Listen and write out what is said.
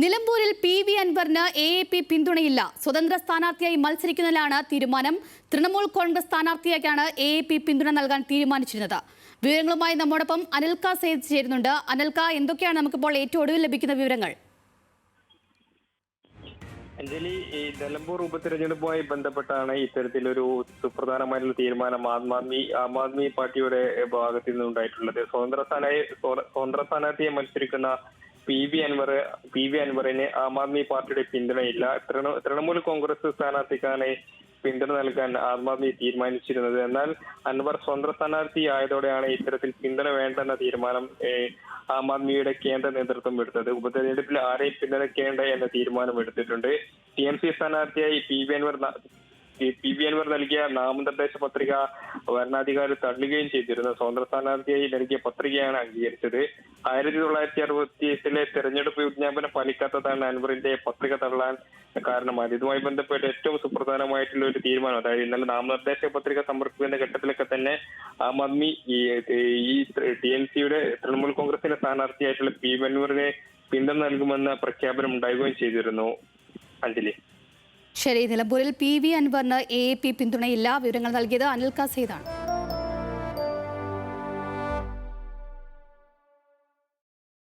നിലമ്പൂരിൽ PV അൻവറിന് AAP പിന്തുണയില്ല. സ്വതന്ത്ര സ്ഥാനാർത്ഥിയായി മത്സരിക്കുന്നതിലാണ് തീരുമാനം. തൃണമൂൽ കോൺഗ്രസ് സ്ഥാനാർത്ഥിയായാണ് AAP പിന്തുണ നൽകാൻ തീരുമാനിച്ചിരുന്നത്. വിവരങ്ങളുമായി നമ്മോടൊപ്പം അനിൽക സേത് ചേരുന്നുണ്ട്. അനിൽക, എന്തൊക്കെയാണ് നമുക്കിപ്പോൾ ഏറ്റവും ഒടുവിൽ ലഭിക്കുന്ന വിവരങ്ങൾ? അഞ്ജലി, ഈ നിലമ്പൂർ ഉപതെരഞ്ഞെടുപ്പുമായി ബന്ധപ്പെട്ടാണ് ഇത്തരത്തിലൊരു സുപ്രധാനമായിട്ടുള്ള തീരുമാനം ആം ആദ്മി പാർട്ടിയുടെ ഭാഗത്തു നിന്നുണ്ടായിട്ടുള്ളത്. സ്വതന്ത്ര സ്ഥാനാർത്ഥിയെ മത്സരിക്കുന്ന PV അൻവറിന് ആം ആദ്മി പാർട്ടിയുടെ പിന്തുണയില്ല. തൃണമൂൽ കോൺഗ്രസ് സ്ഥാനാർത്ഥിക്കാണ് പിന്തുണ നൽകാൻ ആം ആദ്മി തീരുമാനിച്ചിരുന്നത്. എന്നാൽ അൻവർ സ്വതന്ത്ര സ്ഥാനാർത്ഥി ആയതോടെയാണ് ഇത്തരത്തിൽ പിന്തുണ വേണ്ടെന്ന തീരുമാനം ആം ആദ്മിയുടെ കേന്ദ്ര നേതൃത്വം എടുത്തത്. ഉപതെരഞ്ഞെടുപ്പിൽ ആരെ പിന്തുണയ്ക്കേണ്ട എന്ന തീരുമാനം എടുത്തിട്ടുണ്ട്. TMC സ്ഥാനാർത്ഥിയായി PV അൻവർ നൽകിയ നാമനിർദ്ദേശ പത്രിക ഭരണാധികാരി തള്ളുകയും ചെയ്തിരുന്നു. സ്വതന്ത്ര സ്ഥാനാർത്ഥിയായി നൽകിയ പത്രികയാണ് അംഗീകരിച്ചത്. 1968 തെരഞ്ഞെടുപ്പ് വിജ്ഞാപനം പാലിക്കാത്തതാണ് അൻവറിന്റെ പത്രിക തള്ളാൻ കാരണമായത്. ഇതുമായി ബന്ധപ്പെട്ട് ഏറ്റവും സുപ്രധാനമായിട്ടുള്ള ഒരു തീരുമാനം, അതായത് ഇന്നലെ നാമനിർദ്ദേശ പത്രിക സമർപ്പിക്കുന്ന ഘട്ടത്തിലൊക്കെ തന്നെ ആം ആദ്മി ഈ TMCയുടെ തൃണമൂൽ കോൺഗ്രസിന്റെ സ്ഥാനാർത്ഥിയായിട്ടുള്ള PV അൻവറിനെ പിന്തുണ നൽകുമെന്ന പ്രഖ്യാപനം ഉണ്ടാവുകയും ചെയ്തിരുന്നു. അഞ്ജലി, ശരി. നിലമ്പൂരിൽ PV അൻവറിന് AAP പിന്തുണയില്ല. വിവരങ്ങൾ നൽകിയത് അനിൽക സേതാണ്.